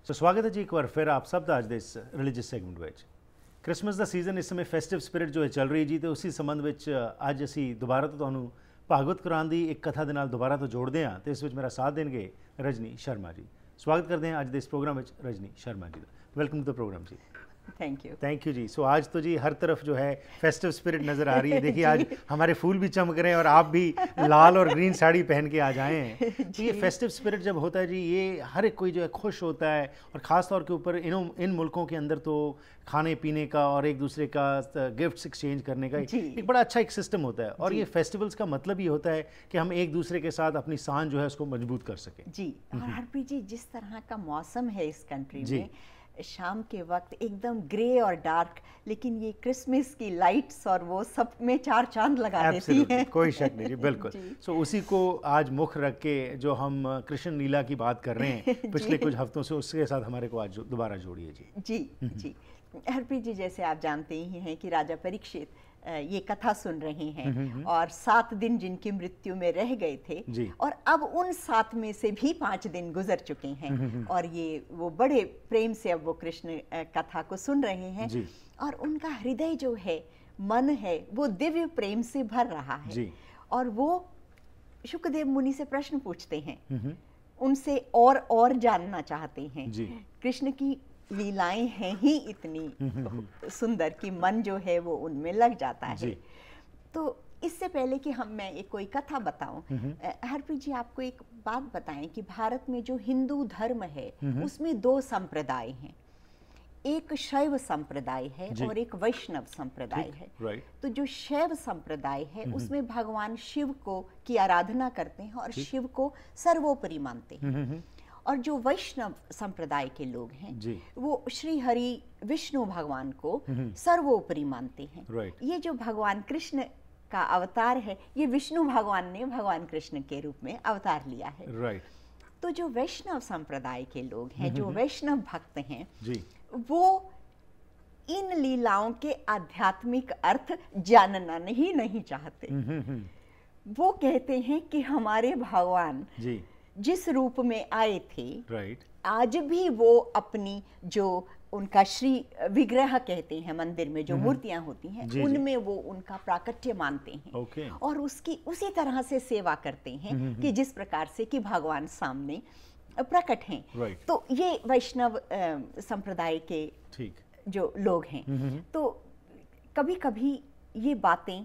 ਸੋ ਸਵਾਗਤ ਹੈ ਜੀ ਇੱਕ ਵਾਰ ਫਿਰ ਆਪ ਸਭ ਦਾ ਅੱਜ ਦੇ ਇਸ ਰਿਲੀਜੀਅਸ ਸੈਗਮੈਂਟ ਵਿੱਚ। ਕ੍ਰਿਸਮਸ ਦਾ ਸੀਜ਼ਨ ਇਸ ਸਮੇਂ ਫੈਸਟਿਵ ਸਪਿਰਿਟ ਜੋ ਹੈ ਚੱਲ ਰਹੀ ਜੀ, ਤੇ ਉਸੇ ਸੰਬੰਧ ਵਿੱਚ ਅੱਜ ਅਸੀਂ ਦੁਬਾਰਾ ਤੋਂ ਤੁਹਾਨੂੰ ਭਾਗਵਤ ਕੁਰਾਨ ਦੀ ਇੱਕ ਕਥਾ ਦੇ ਨਾਲ ਦੁਬਾਰਾ ਤੋਂ ਜੋੜਦੇ ਹਾਂ ਤੇ ਇਸ ਵਿੱਚ ਮੇਰਾ ਸਾਥ ਦੇਣਗੇ ਰਜਨੀ ਸ਼ਰਮਾ ਜੀ। ਸਵਾਗਤ ਕਰਦੇ हैं आज ਦੇ इस प्रोग्राम में रजनी शर्मा जी का। Welcome to the programme ji. Thank you ji. So आज तो जी हर तरफ जो है फेस्टिव स्पिरिट नज़र आ रही है। देखिए आज हमारे फूल भी चमक रहे हैं और आप भी लाल और ग्रीन साड़ी पहन के आज आए हैं। तो ये फेस्टिव स्पिरिट जब होता है जी, ये हर एक कोई जो है खुश होता है, और ख़ास तौर के ऊपर इन मुल्कों के अंदर तो खाने पीने का और एक दूसरे का गिफ्ट्स एक्सचेंज करने का एक बड़ा अच्छा एक सिस्टम होता है। और ये फेस्टिवल्स का मतलब ये होता है कि हम एक दूसरे के साथ अपनी सांझ जो है उसको मजबूत कर सकें जी। और हरप्रीत जी, जिस तरह का मौसम है इस कंट्री में, शाम के वक्त एकदम ग्रे और डार्क, लेकिन ये क्रिसमस की लाइट्स और वो सब में चार चांद लगा देती हैं। कोई शक नहीं जी, बिल्कुल। सो उसी को आज मुख रख के जो हम कृष्ण लीला की बात कर रहे हैं पिछले कुछ हफ्तों से, उसके साथ हमारे को आज दोबारा जोड़िए जी। जी जी हरप्रीत जी, जैसे आप जानते ही हैं कि राजा परीक्षित ये कथा सुन रहे हैं और 7 दिन जिनकी मृत्यु में रह गए थे, और अब उन 7 में से भी 5 दिन गुजर चुके हैं, और ये वो बड़े प्रेम से अब वो कृष्ण कथा को सुन रहे हैं, और उनका हृदय जो है, मन है, वो दिव्य प्रेम से भर रहा है। और वो शुकदेव मुनि से प्रश्न पूछते हैं, उनसे और जानना चाहते हैं। कृष्ण की लीलाएं हैं ही इतनी सुंदर कि मन जो है वो उनमें लग जाता है। तो इससे पहले कि मैं एक कोई कथा बताऊं, हरप्रीत जी आपको एक बात बताएं कि भारत में जो हिंदू धर्म है उसमें 2 संप्रदाय हैं। एक शैव संप्रदाय है और एक वैष्णव संप्रदाय है। तो जो शैव संप्रदाय है उसमें भगवान शिव को की आराधना करते हैं और शिव को सर्वोपरि मानते हैं। और जो वैष्णव संप्रदाय के लोग हैं वो श्री हरि विष्णु भगवान को सर्वोपरि मानते हैं। ये जो भगवान कृष्ण का अवतार है, ये विष्णु भगवान ने भगवान कृष्ण के रूप में अवतार लिया है। तो जो वैष्णव संप्रदाय के लोग हैं, जो वैष्णव भक्त हैं, वो इन लीलाओं के आध्यात्मिक अर्थ जानना नहीं चाहते। वो कहते हैं कि हमारे भगवान जिस रूप में आए थे, आज भी वो अपनी जो उनका श्री विग्रह कहते हैं, मंदिर में जो मूर्तियां होती हैं, उनमें वो उनका प्राकट्य मानते हैं और उसकी उसी तरह से सेवा करते हैं कि जिस प्रकार से कि भगवान सामने प्रकट हैं। तो ये वैष्णव संप्रदाय के जो लोग हैं, तो कभी कभी ये बातें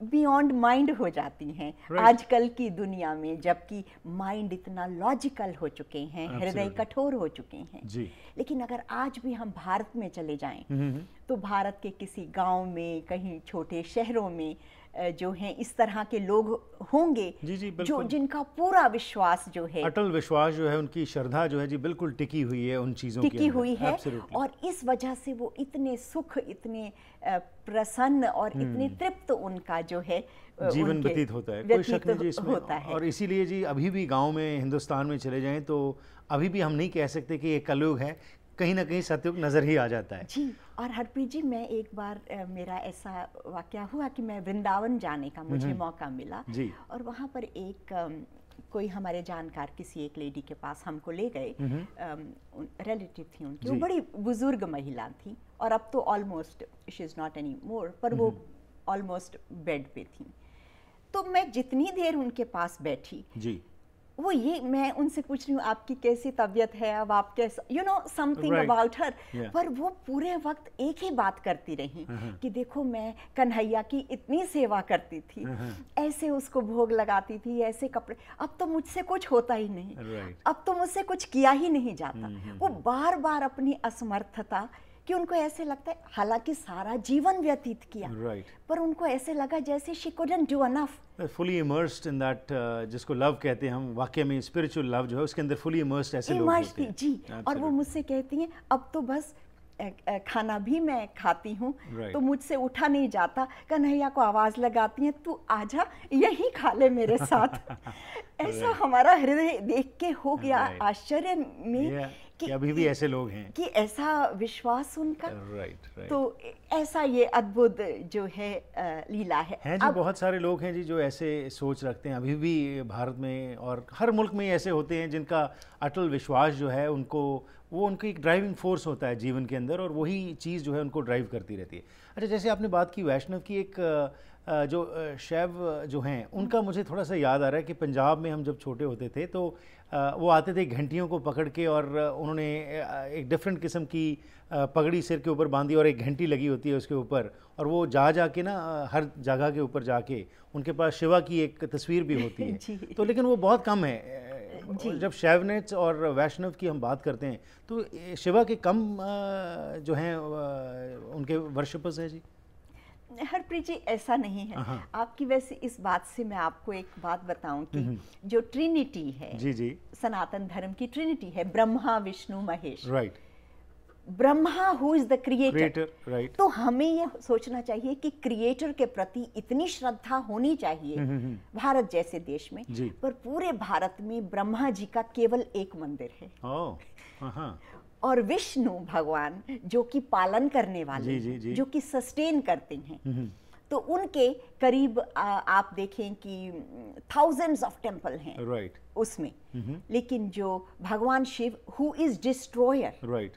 बियॉन्ड माइंड हो जाती हैं आजकल की दुनिया में, जबकि माइंड इतना लॉजिकल हो चुके हैं, हृदय कठोर हो चुके हैं। लेकिन अगर आज भी हम भारत में चले जाएं तो भारत के किसी गांव में, कहीं छोटे शहरों में जो हैं इस तरह के लोग होंगे जो जिनका पूरा विश्वास जो है, अटल विश्वास जो है, उनकी श्रद्धा जो है जी बिल्कुल टिकी हुई है उन चीजों की, टिकी हुई है। और इस वजह से वो इतने सुख, इतने प्रसन्न और इतने तृप्त उनका जो है जीवन व्यतीत होता है। कोई शक नहीं जी इसमें होता है। और इसीलिए जी अभी भी गांव में हिंदुस्तान में चले जाएं तो अभी भी हम नहीं कह सकते कि ये कलयुग है, कहीं ना कहीं सतयुग नजर ही आ जाता है जी। और हरप्रीत जी, मैं एक बार मेरा ऐसा वाकया हुआ कि मैं वृंदावन जाने का मुझे मौका मिला, और वहाँ पर एक कोई हमारे जानकार किसी एक लेडी के पास हमको ले गए, रिलेटिव थी उनकी, वो बड़ी बुजुर्ग महिला थी, और अब तो almost she is not any more, पर वो ऑलमोस्ट बेड पे थी। तो मैं जितनी देर उनके पास बैठी वो ये मैं उनसे पूछ रही हूँ आपकी कैसी तबीयत है, अब आप कैसा, you know something about her, पर वो पूरे वक्त एक ही बात करती रही कि देखो मैं कन्हैया की इतनी सेवा करती थी, ऐसे उसको भोग लगाती थी, ऐसे कपड़े, अब तो मुझसे कुछ होता ही नहीं, अब तो मुझसे कुछ किया ही नहीं जाता। वो बार बार अपनी असमर्थता कि उनको ऐसे लगता है, हालांकि सारा जीवन व्यतीत किया, पर उनको ऐसे लगा जैसे she couldn't do enough. fully immersed in that, जिसको लव कहते हैं हम, वाकई में स्पिरिचुअल लव जो है उसके अंदर fully immersed ऐसे लोग होते हैं जी। और वो मुझसे कहती हैं अब तो बस खाना भी मैं खाती हूँ तो मुझसे उठा नहीं जाता, कन्हैया को आवाज लगाती हैं तू आजा यही खा ले मेरे साथ। ऐसा हमारा हृदय देख के हो गया आश्चर्य में कि अभी भी ऐसे लोग हैं, कि ऐसा विश्वास उनका। राइट। तो ऐसा ये अद्भुत जो है लीला है। हैं जी, बहुत सारे लोग हैं जी जो ऐसे सोच रखते हैं अभी भी भारत में, और हर मुल्क में ऐसे होते हैं जिनका अटल विश्वास जो है उनको, वो उनकी एक ड्राइविंग फोर्स होता है जीवन के अंदर, और वही चीज़ जो है उनको ड्राइव करती रहती है। अच्छा, जैसे आपने बात की वैष्णव की, एक जो शैव जो हैं उनका मुझे थोड़ा सा याद आ रहा है कि पंजाब में हम जब छोटे होते थे तो वो आते थे घंटियों को पकड़ के, और उन्होंने एक डिफरेंट किस्म की पगड़ी सिर के ऊपर बांधी और एक घंटी लगी होती है उसके ऊपर, और वो जा के ना हर जगह के ऊपर जाके उनके पास शिवा की एक तस्वीर भी होती है तो लेकिन वो बहुत कम है। जब शैवनेट्स और वैष्णव की हम बात करते हैं तो शिवा के कम जो हैं उनके वर्शिपर्स हैं जी। हरप्रीत जी, ऐसा नहीं है आपकी। वैसे इस बात से मैं आपको एक बात बताऊं कि जो ट्रिनिटी है, जी सनातन धर्म की ट्रिनिटी है, Brahma Vishnu Mahesh, right. Brahma who is the creator, right. तो हमें ये सोचना चाहिए कि क्रिएटर के प्रति इतनी श्रद्धा होनी चाहिए भारत जैसे देश में, पर पूरे भारत में ब्रह्मा जी का केवल एक मंदिर है। और विष्णु भगवान जो कि पालन करने वाले हैं, जो कि सस्टेन करते हैं, तो उनके करीब आप देखें कि थाउजेंड्स ऑफ टेम्पल हैं, राइट, उसमें। लेकिन जो भगवान Shiva who is destroyer, right,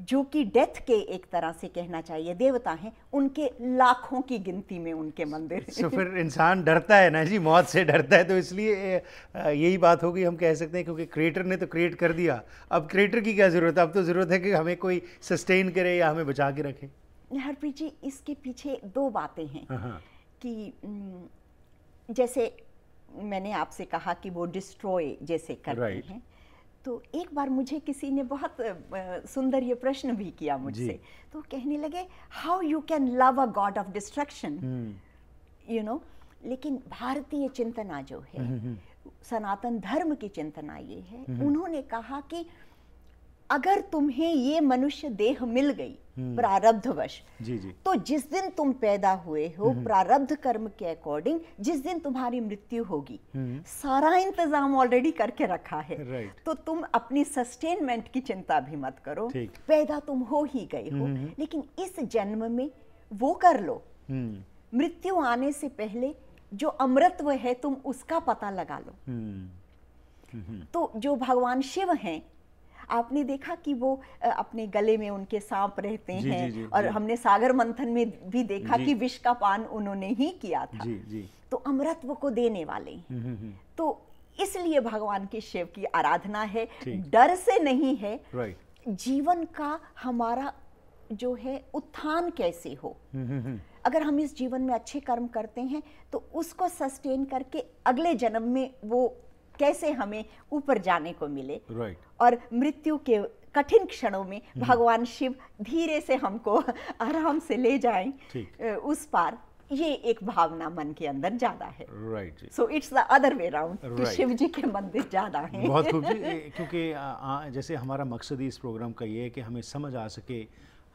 जो कि डेथ के एक तरह से कहना चाहिए देवता हैं, उनके लाखों की गिनती में उनके मंदिर हैं। तो फिर इंसान डरता है ना जी, मौत से डरता है, तो इसलिए यही बात होगी, हम कह सकते हैं, क्योंकि क्रिएटर ने तो क्रिएट कर दिया, अब क्रिएटर की क्या ज़रूरत है, अब तो ज़रूरत है कि हमें कोई सस्टेन करे या हमें बचा के रखे। हरप्रीत जी, इसके पीछे दो बातें हैं कि जैसे मैंने आपसे कहा कि वो डिस्ट्रॉय जैसे करते हैं, तो एक बार मुझे किसी ने बहुत सुंदर ये प्रश्न भी किया मुझसे, तो कहने लगे how you can love a God of destruction, you know. लेकिन भारतीय चिंतना जो है, सनातन धर्म की चिंतना ये है, उन्होंने कहा कि अगर तुम्हें ये मनुष्य देह मिल गई प्रारब्धवश, तो जिस दिन तुम पैदा हुए हो प्रारब्ध कर्म के अकॉर्डिंग जिस दिन तुम्हारी मृत्यु होगी, सारा इंतजाम ऑलरेडी करके रखा है, तो तुम अपनी सस्टेनमेंट की चिंता भी मत करो, पैदा तुम हो ही गए हो, लेकिन इस जन्म में वो कर लो, मृत्यु आने से पहले जो अमृतत्व है तुम उसका पता लगा लो। तो जो भगवान शिव हैं, आपने देखा कि वो अपने गले में उनके सांप रहते हैं, और हमने सागर मंथन में भी देखा कि विष का पान उन्होंने ही किया था, तो अमृतत्व को देने वाले हैं। तो इसलिए भगवान के शिव की आराधना है, डर से नहीं है, जीवन का हमारा जो है उत्थान कैसे हो। अगर हम इस जीवन में अच्छे कर्म करते हैं तो उसको सस्टेन करके अगले जन्म में वो कैसे हमें ऊपर जाने को मिले, और मृत्यु के कठिन क्षणों में भगवान शिव धीरे से हमको आराम से ले जाएं उस पार, ये एक भावना मन के अंदर ज्यादा है। So it's the other way round, कि शिव जी के मंदिर ज्यादा हैं। बहुत खूब जी, क्योंकि जैसे हमारा मकसद ही इस प्रोग्राम का ये है कि हमें समझ आ सके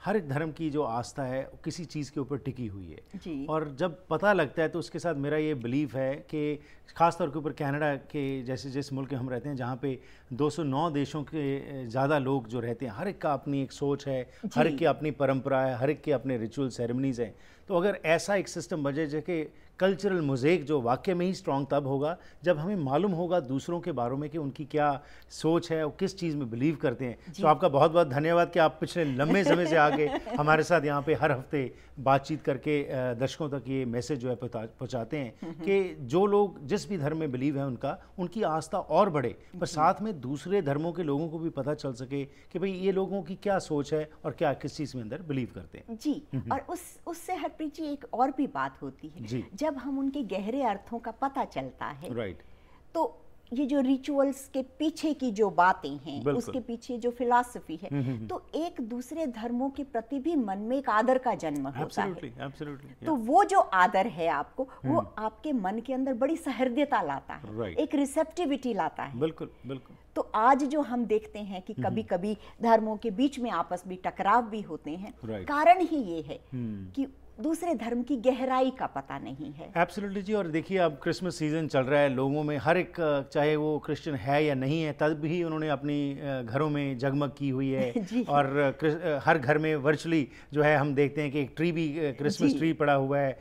हर एक धर्म की जो आस्था है किसी चीज़ के ऊपर टिकी हुई है, और जब पता लगता है तो उसके साथ मेरा ये बिलीफ है कि ख़ास तौर के ऊपर कनाडा के जैसे जिस मुल्क में हम रहते हैं, जहाँ पे 209 देशों के ज़्यादा लोग जो रहते हैं, हर एक का अपनी एक सोच है, हर एक की अपनी परंपरा है, हर एक के अपने रिचुअल सेरेमनीज़ हैं। तो अगर ऐसा एक सिस्टम बचे जो कि कल्चरल मोज़ेक जो वाकई में ही स्ट्रॉन्ग तब होगा जब हमें मालूम होगा दूसरों के बारे में कि उनकी क्या सोच है और किस चीज़ में बिलीव करते हैं। तो आपका बहुत बहुत धन्यवाद कि आप पिछले लंबे समय से आगे हमारे साथ यहाँ पे हर हफ्ते बातचीत करके दर्शकों तक ये मैसेज जो है पहुँचाते हैं कि जो लोग जिस भी धर्म में बिलीव है उनकी आस्था और बढ़े, पर साथ में दूसरे धर्मों के लोगों को भी पता चल सके कि भाई ये लोगों की क्या सोच है और क्या किस चीज़ में अंदर बिलीव करते हैं जी। और उससे हरप्रीत जी एक और भी बात होती है जी, जब हम उनके गहरे अर्थों का पता चलता है, तो ये जो रिचुअल्स के पीछे की जो बातें हैं, उसके पीछे जो फिलॉसफी है, तो एक दूसरे धर्मों के प्रति भी मन में एक आदर का जन्म होता है। तो वो जो आदर है आपको, वो आपके मन के अंदर बड़ी सहृदयता लाता है, एक रिसेप्टिविटी लाता है। बिल्कुल बिल्कुल। तो आज जो हम देखते हैं कि कभी कभी धर्मों के बीच में आपस में टकराव भी होते हैं, कारण ही ये है कि दूसरे धर्म की गहराई का पता नहीं है। एब्सोल्युटली जी। और देखिए अब क्रिसमस सीजन चल रहा है, लोगों में हर एक, चाहे वो क्रिश्चियन है या नहीं है, तब भी उन्होंने अपनी घरों में जगमग की हुई है और हर घर में वर्चुअली जो है हम देखते हैं कि एक ट्री भी, क्रिसमस ट्री पड़ा हुआ है,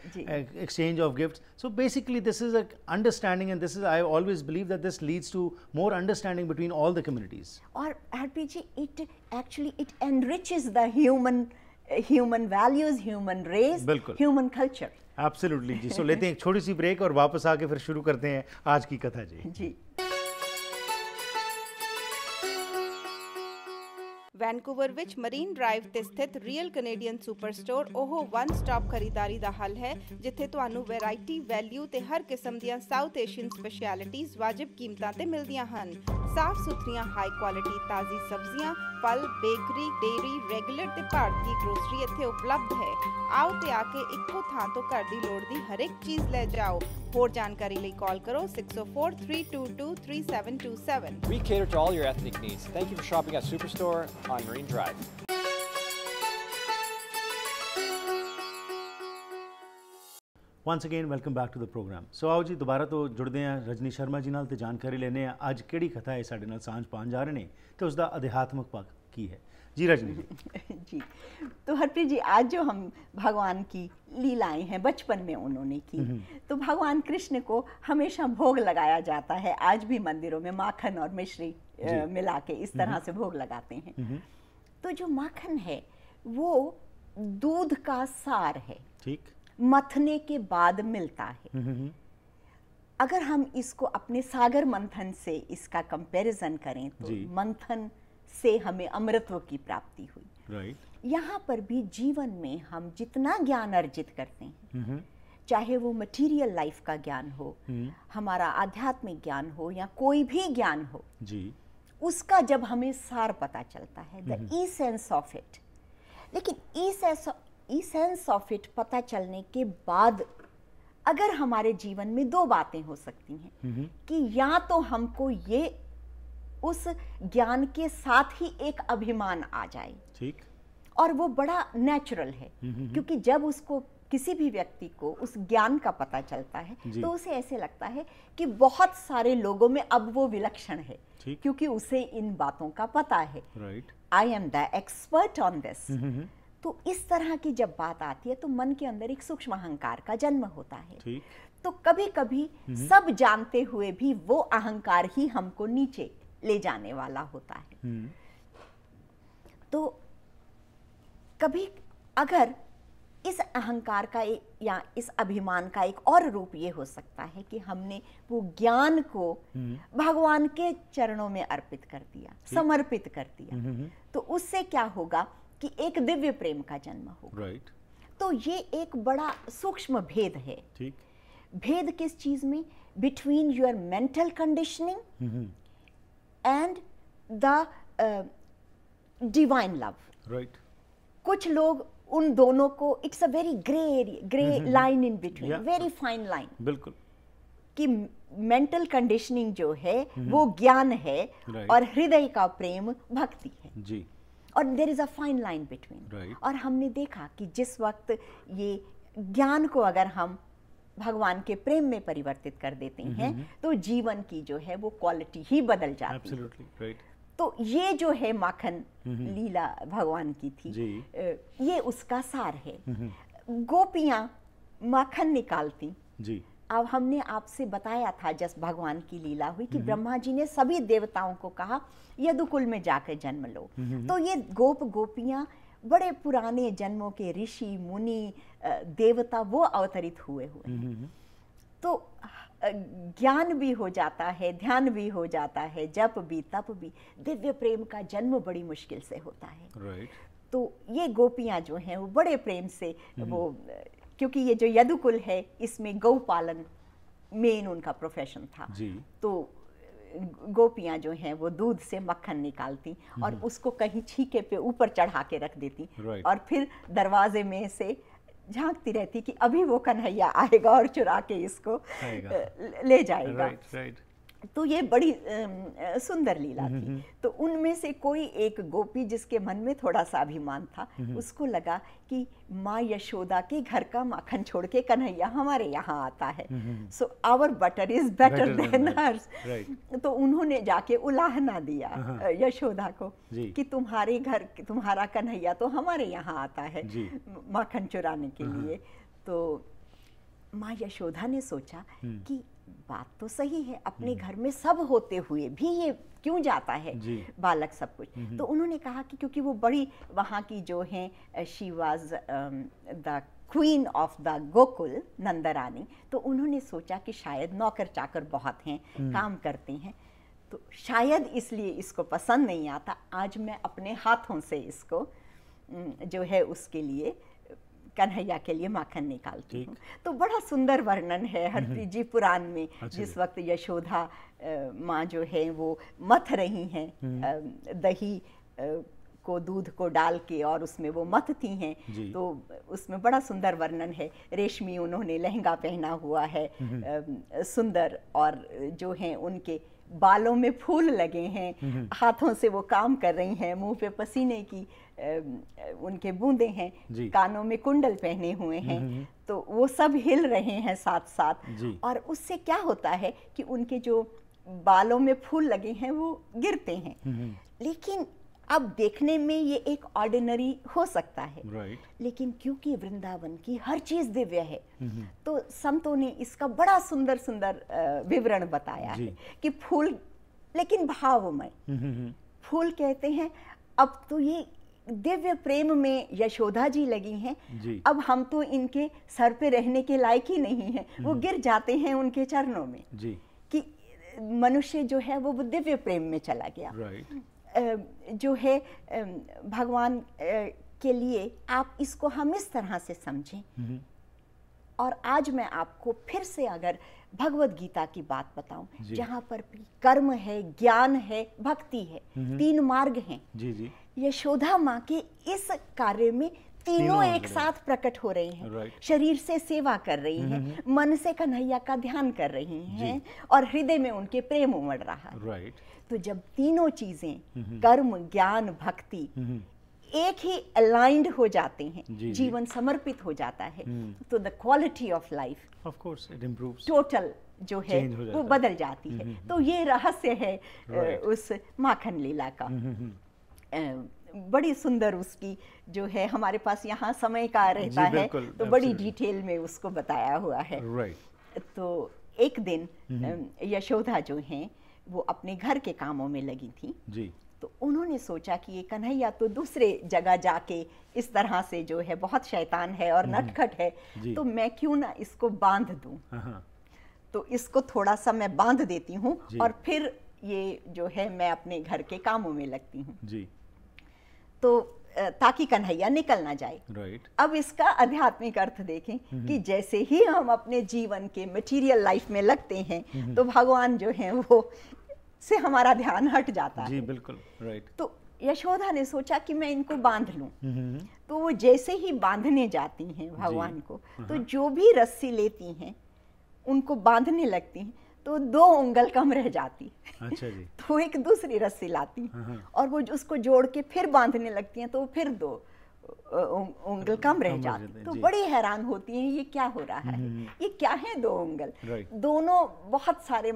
exchange of gifts. So basically this is a understanding and this is, I always believe that this leads to more understanding between all the communities. और Harpreet ji, it actually it enriches the human values, human race, human culture. Absolutely ji. So लेते हैं एक छोटी सी break और वापस आके फिर शुरू करते हैं आज की कथा जी। ਵੈਨਕੂਵਰ ਵਿੱਚ ਮਰੀਨ ਡਰਾਈਵ ਤੇ ਸਥਿਤ ਰੀਅਲ ਕੈਨੇਡੀਅਨ ਸੁਪਰ ਸਟੋਰ ਉਹ ਵਨ ਸਟਾਪ ਖਰੀਦਾਰੀ ਦਾ ਹੱਲ ਹੈ, ਜਿੱਥੇ ਤੁਹਾਨੂੰ ਵੈਰਾਈਟੀ, ਵੈਲਿਊ ਤੇ ਹਰ ਕਿਸਮ ਦੀਆਂ ਸਾਊਥ ਏਸ਼ੀਅਨ ਸਪੈਸ਼ਲਿਟੀਜ਼ ਵਾਜਿਬ ਕੀਮਤਾਂ ਤੇ ਮਿਲਦੀਆਂ ਹਨ। ਸਾਫ਼ ਸੁਥਰੀਆਂ ਹਾਈ ਕੁਆਲਿਟੀ ਤਾਜ਼ੀ ਸਬਜ਼ੀਆਂ, ਫਲ, ਬੇਕਰੀ, ਡੇਅਰੀ, ਰੈਗੂਲਰ ਤੇ ਭਾਰਤੀ ਗਰੋਸਰੀ ਇੱਥੇ ਉਪਲਬਧ ਹੈ। ਆਓ ਤੇ ਆ ਕੇ ਇੱਕੋ ਥਾਂ ਤੋਂ ਘਰ ਦੀ ਲੋੜ ਦੀ ਹਰ ਇੱਕ ਚੀਜ਼ ਲੈ ਜਾਓ। ਹੋਰ ਜਾਣਕਾਰੀ ਲਈ ਕਾਲ ਕਰੋ 604-322-3727। We cater to all your ethnic needs. Thank you for shopping at Superstore on Marine Drive. Once again welcome back to the programme. So ਆਓ ਜੀ ਦੁਬਾਰਾ ਤੋਂ ਜੁੜਦੇ ਹਾਂ ਰਜਨੀ ਸ਼ਰਮਾ ਜੀ ਨਾਲ ਤੇ ਜਾਣਕਾਰੀ ਲੈਣੇ ਆ ਅੱਜ ਕਿਹੜੀ ਕਥਾ ਹੈ ਸਾਡੇ ਨਾਲ ਸਾਂਝ ਪਾਉਣ ਜਾ ਰਹੇ ਨੇ ਤੇ ਉਸ ਦਾ ਅਧਿਆਤਮਕ ਪੱਖ ਕੀ ਹੈ। जी रजनी जी। तो हरप्रीत जी, आज जो हम भगवान की लीलाएं हैं बचपन में उन्होंने की, तो भगवान कृष्ण को हमेशा भोग लगाया जाता है। आज भी मंदिरों में माखन और मिश्री मिला के इस तरह से भोग लगाते हैं। तो जो माखन है वो दूध का सार है, ठीक, मथने के बाद मिलता है। अगर हम इसको अपने सागर मंथन से इसका कंपैरिजन करें तो मंथन से हमें अमृतत्व की प्राप्ति हुई। राइट। यहाँ पर भी जीवन में हम जितना ज्ञान अर्जित करते हैं, चाहे वो मटेरियल लाइफ का ज्ञान हो, हमारा आध्यात्मिक ज्ञान हो या कोई भी ज्ञान हो जी, उसका जब हमें सार पता चलता है, द एसेंस ऑफ इट। लेकिन एसेंस ऑफ इट पता चलने के बाद अगर हमारे जीवन में दो बातें हो सकती हैं कि या तो हमको ये उस ज्ञान के साथ ही एक अभिमान आ जाए, ठीक, और वो बड़ा नेचुरल है, क्योंकि जब उसको किसी भी व्यक्ति को उस ज्ञान का पता चलता है तो उसे ऐसे लगता है कि बहुत सारे लोगों में अब वो विलक्षण है, क्योंकि उसे इन बातों का पता है। Right. I am the expert on this. तो इस तरह की जब बात आती है तो मन के अंदर एक सूक्ष्म अहंकार का जन्म होता है। तो कभी कभी सब जानते हुए भी वो अहंकार ही हमको नीचे ले जाने वाला होता है। तो कभी अगर इस अहंकार का या इस अभिमान का एक और रूप ये हो सकता है कि हमने वो ज्ञान को भगवान के चरणों में अर्पित कर दिया, समर्पित कर दिया, तो उससे क्या होगा कि एक दिव्य प्रेम का जन्म होगा। राइट। तो ये एक बड़ा सूक्ष्म भेद है। ठीक। भेद किस चीज में? Between your mental conditioning and the divine love. Right. कुछ लोग उन दोनों को, it's a very gray line in between, very fine line. बिल्कुल। कि मेंटल कंडीशनिंग जो है वो ज्ञान है और हृदय का प्रेम भक्ति है जी, और there is a fine line between. Right. और हमने देखा कि जिस वक्त ये ज्ञान को अगर हम भगवान के प्रेम में परिवर्तित कर देते हैं तो जीवन की जो है वो क्वालिटी ही बदल जाती है। Absolutely, right. तो ये जो है माखन लीला भगवान की थी, ये उसका सार है। गोपियां माखन निकालती जी। अब हमने आपसे बताया था जब भगवान की लीला हुई कि ब्रह्मा जी ने सभी देवताओं को कहा यदुकुल में जाकर जन्म लो। तो ये गोपियां बड़े पुराने जन्मों के ऋषि मुनि देवता वो अवतरित हुए तो ज्ञान भी हो जाता है, ध्यान भी हो जाता है, जप भी तप भी। दिव्य प्रेम का जन्म बड़ी मुश्किल से होता है। Right. तो ये गोपियां जो हैं वो बड़े प्रेम से वो, क्योंकि ये जो यदुकुल है इसमें गौ पालन मेन उनका प्रोफेशन था जी। तो गोपियां जो हैं वो दूध से मक्खन निकालती और उसको कहीं छीके पे ऊपर चढ़ा के रख देती। Right. और फिर दरवाजे में से झांकती रहती कि अभी वो कन्हैया आएगा और चुरा के इसको ले जाएगा। Right, right. तो ये बड़ी सुंदर लीला थी। तो उनमें से कोई एक गोपी जिसके मन में थोड़ा सा अभिमान था, उसको लगा कि माँ यशोदा के घर का माखन छोड़ के कन्हैया हमारे यहाँ आता है, so our butter is better than hers. तो उन्होंने जाके उलाहना दिया यशोदा को कि तुम्हारे घर तुम्हारा कन्हैया तो हमारे यहाँ आता है माखन चुराने के लिए। तो माँ यशोदा ने सोचा कि बात तो सही है, अपने घर में सब होते हुए भी ये क्यों जाता है बालक सब कुछ। तो उन्होंने कहा कि क्योंकि वो बड़ी वहाँ की जो है, she was the queen of the Gokul, Nandrani. तो उन्होंने सोचा कि शायद नौकर चाकर बहुत हैं, काम करते हैं, तो शायद इसलिए इसको पसंद नहीं आता। आज मैं अपने हाथों से इसको जो है उसके लिए, कन्हैया के लिए माखन निकालती हूँ। तो बड़ा सुंदर वर्णन है हरप्रीत जी पुराण में। जिस वक्त यशोदा माँ जो है वो मथ रही हैं दही को, दूध को डाल के, और उसमें वो मथती हैं, तो उसमें बड़ा सुंदर वर्णन है। रेशमी उन्होंने लहंगा पहना हुआ है सुंदर, और जो है उनके बालों में फूल लगे हैं, हाथों से वो काम कर रही हैं, मुंह पे पसीने की उनके बूंदे हैं, कानों में कुंडल पहने हुए हैं, तो वो सब हिल रहे हैं साथ साथ। और उससे क्या होता है कि उनके जो बालों में फूल लगे हैं वो गिरते हैं। लेकिन अब देखने में ये एक ऑर्डिनरी हो सकता है, लेकिन क्योंकि वृंदावन की हर चीज दिव्य है, तो संतों ने इसका बड़ा सुंदर सुंदर विवरण बताया है कि फूल लेकिन भावमय फूल कहते हैं। अब तो ये दिव्य प्रेम में यशोदा जी लगी हैं, अब हम तो इनके सर पे रहने के लायक ही नहीं हैं, वो गिर जाते हैं उनके चरणों में कि मनुष्य जो है वो दिव्य प्रेम में चला गया। जो है भगवान के लिए आप इसको हम इस तरह से समझें। और आज मैं आपको फिर से अगर भगवत गीता की बात बताऊं, जहां पर कर्म है, ज्ञान है, भक्ति है, तीन मार्ग हैं। यशोदा माँ के इस कार्य में तीनों एक साथ प्रकट हो रही हैं। शरीर से सेवा कर रही हैं, मन से कन्हैया का ध्यान कर रही हैं, और हृदय में उनके प्रेम उमड़ रहा है। तो जब तीनों चीजें कर्म, ज्ञान, भक्ति एक ही अलाइंड हो जाते हैं, जीवन समर्पित हो जाता है, तो the quality of life of course it improves, total जो है वो बदल जाती है। तो ये रहस्य है उस माखन लीला का। बड़ी सुंदर उसकी जो है, हमारे पास यहाँ समय का रहता है तो बड़ी डिटेल में उसको बताया हुआ है। तो एक दिन यशोदा जो हैं वो अपने घर के कामों में लगी थी जी। तो उन्होंने सोचा कि ये कन्हैया तो दूसरे जगह जाके इस तरह से जो है बहुत शैतान है और नटखट है, तो मैं क्यों ना इसको बांध दूं। तो इसको थोड़ा सा मैं बांध देती हूँ और फिर ये जो है मैं अपने घर के कामों में लगती हूँ जी। तो ताकि कन्हैया निकल ना जाए। अब इसका आध्यात्मिक अर्थ देखें कि जैसे ही हम अपने जीवन के मटेरियल लाइफ में लगते हैं तो भगवान जो है वो से हमारा ध्यान हट जाता है। जी बिल्कुल तो यशोदा ने सोचा कि मैं इनको बांध लूं। तो वो जैसे ही बांधने जाती हैं भगवान को, तो जो भी रस्सी लेती हैं उनको बांधने लगती हैं तो 2 उंगल कम रह जाती। अच्छा जी। तो एक दूसरी रस्सी लाती और वो उसको जोड़ के फिर बांधने लगती हैं तो फिर 2 उंगल कम रह जाती। तो बड़ी हैरान होती हैं ये क्या हो रहा है, ये क्या है 2 उंगल। दोनों बहुत सारे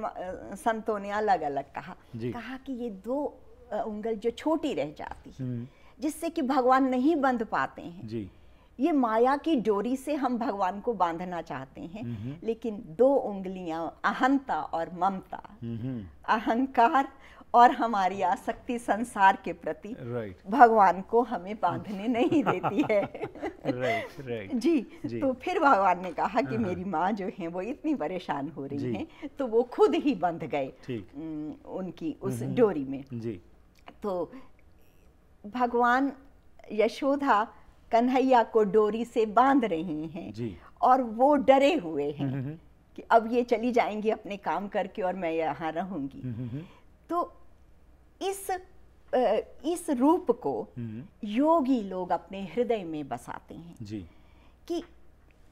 संतों ने अलग अलग कहा कि ये 2 उंगल जो छोटी रह जाती जिससे कि भगवान नहीं बंध पाते हैं जी। ये माया की डोरी से हम भगवान को बांधना चाहते हैं, लेकिन 2 उंगलियां अहंता और ममता, अहंकार और हमारी आसक्ति संसार के प्रति भगवान को हमें बांधने नहीं देती है। जी। तो फिर भगवान ने कहा कि मेरी माँ जो है वो इतनी परेशान हो रही हैं, तो वो खुद ही बंध गए उनकी उस डोरी में जी। तो भगवान यशोदा कन्हैया को डोरी से बांध रही हैं जी। और वो डरे हुए हैं कि अब ये चली जाएंगी अपने काम करके और मैं यहाँ रहूंगी। तो इस रूप को योगी लोग अपने हृदय में बसाते हैं जी। कि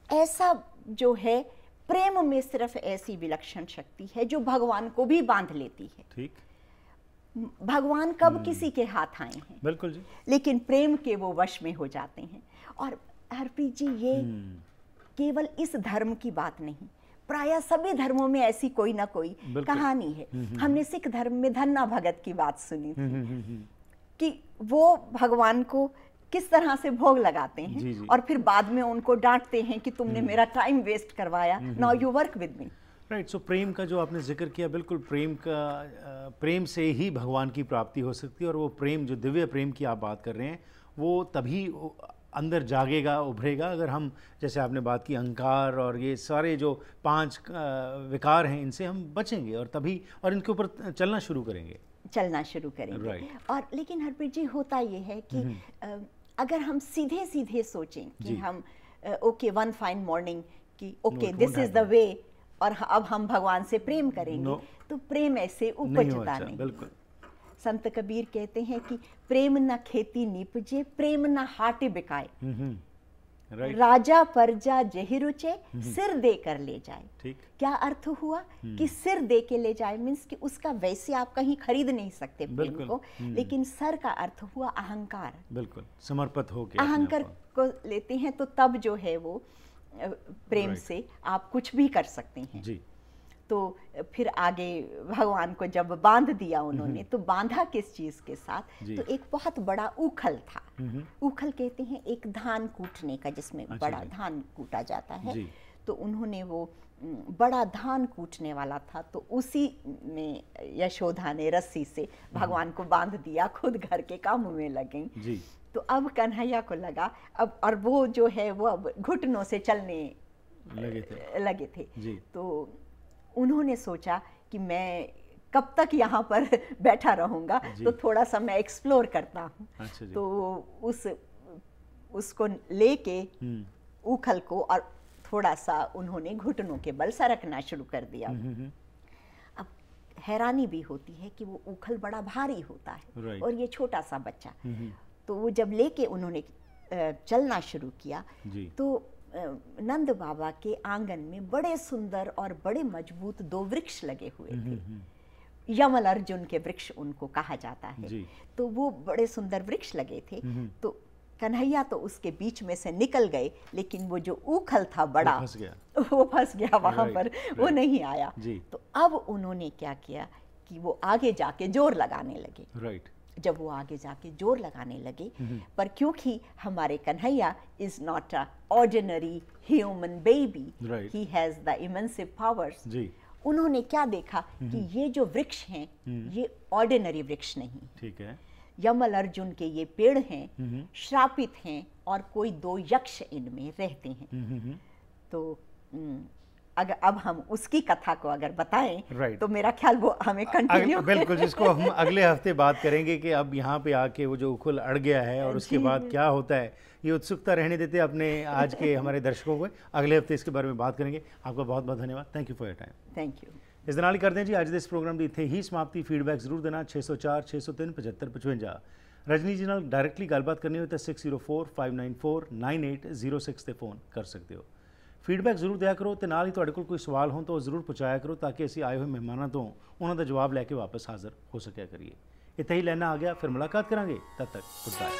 ऐसा जो है प्रेम में सिर्फ ऐसी विलक्षण शक्ति है जो भगवान को भी बांध लेती है। ठीक। भगवान कब किसी के हाथ आए हैं? बिल्कुल जी। लेकिन प्रेम के वो वश में हो जाते हैं। और हरप्रीत जी, ये केवल इस धर्म की बात नहीं, प्रायः सभी धर्मों में ऐसी कोई ना कोई कहानी है। हमने सिख धर्म में धन्ना भगत की बात सुनी थी कि वो भगवान को किस तरह से भोग लगाते हैं। जी, जी। और फिर बाद में उनको डांटते हैं कि तुमने मेरा टाइम वेस्ट करवाया, now you work with me. Right. So प्रेम का जो आपने जिक्र किया, बिल्कुल प्रेम से ही भगवान की प्राप्ति हो सकती है। और वो प्रेम, जो दिव्य प्रेम की आप बात कर रहे हैं, वो तभी अंदर जागेगा, उभरेगा, अगर हम, जैसे आपने बात की, अहंकार और ये सारे जो 5 विकार हैं, इनसे हम बचेंगे और तभी, और इनके ऊपर चलना शुरू करेंगे। Right. और लेकिन हरप्रीत जी, होता ये है कि अगर हम सीधे सीधे सोचें कि हम ओके वन फाइन मॉर्निंग कि okay this is the way और अब हम भगवान से प्रेम करेंगे, तो प्रेम ऐसे उपजता नहीं। बिल्कुल। संत कबीर कहते हैं कि प्रेम न खेती निपजे, प्रेम न हाटे बिकाए, राजा परजा जेहि रुचे, सिर दे कर ले जाए। ठीक। क्या अर्थ हुआ कि सिर दे के ले जाए, मीन्स कि उसका वैसे आप कहीं खरीद नहीं सकते प्रेम को, लेकिन सर का अर्थ हुआ अहंकार। बिल्कुल, समर्पित हो गया, अहंकार को लेते हैं तो तब जो है वो प्रेम से आप कुछ भी कर सकते हैं। जी। तो फिर आगे भगवान को जब बांध दिया उन्होंने, तो बांधा किस चीज के साथ? तो एक बहुत बड़ा उखल था। उखल कहते हैं एक धान कूटने का, जिसमें बड़ा धान कूटा जाता है। तो उन्होंने वो बड़ा धान कूटने वाला था, तो उसी में यशोदा ने रस्सी से भगवान को बांध दिया, खुद घर के कामों में लग गई। तो अब कन्हैया को लगा अब, और वो जो है वो अब घुटनों से चलने लगे थे। तो उन्होंने सोचा कि मैं कब तक यहाँ पर बैठा रहूंगा, तो थोड़ा सा मैं एक्सप्लोर करता हूँ। तो उसको लेके उखल को और थोड़ा सा उन्होंने घुटनों के बल सरकना शुरू कर दिया। अब हैरानी भी होती है कि वो उखल बड़ा भारी होता है और ये छोटा सा बच्चा। तो वो जब लेके उन्होंने चलना शुरू किया, तो नंद बाबा के आंगन में बड़े सुंदर और बड़े मजबूत 2 वृक्ष लगे हुए थे। यमल अर्जुन के वृक्ष उनको कहा जाता है। तो वो बड़े सुंदर वृक्ष लगे थे। तो कन्हैया तो उसके बीच में से निकल गए, लेकिन वो जो उखल था बड़ा, वो फंस गया वहां पर, वो नहीं आया। तो अब उन्होंने क्या किया कि वो आगे जाके जोर लगाने लगे। जब वो आगे जाके जोर लगाने लगे, पर क्योंकि हमारे Kanhaiya is not a ordinary human baby, he has the immense powers, उन्होंने क्या देखा कि ये जो वृक्ष हैं ये ऑर्डिनरी वृक्ष नहीं। ठीक है। यमल अर्जुन के ये पेड़ हैं, श्रापित हैं, और कोई 2 यक्ष इनमें रहते हैं। तो अगर अब हम उसकी कथा को अगर बताएं, तो मेरा ख्याल वो हमें कंटिन्यू बिल्कुल, जिसको हम अगले हफ्ते बात करेंगे कि अब यहाँ पे आके वो जो उखल अड़ गया है और उसके बाद क्या होता है, ये उत्सुकता रहने देते अपने आज के हमारे दर्शकों को। अगले हफ्ते इसके बारे में बात करेंगे। आपका बहुत बहुत धन्यवाद। Thank you for your time. Thank you. इस दे नाल ही करते हैं जी अज इस प्रोग्राम की इत्थे ही समाप्ति। फीडबैक जरूर देना 604 603 75 55। रजनी जी नाल डायरैक्टली गलबात करनी हो तो 604 594 9806 ते फोन कर सकते हो। फीडबैक जरूर दिया करो, तो नाल ही तुहाडे कोल कोई सवाल हो तो जरूर पहुँचाया करो, ताकि असीं आए हुए मेहमानों तो उन्होंने जवाब लैके वापस हाजिर हो सकिया करिए। इत्थे ही लैना आ गया, फिर मुलाकात करांगे, तब तक गुड बाय।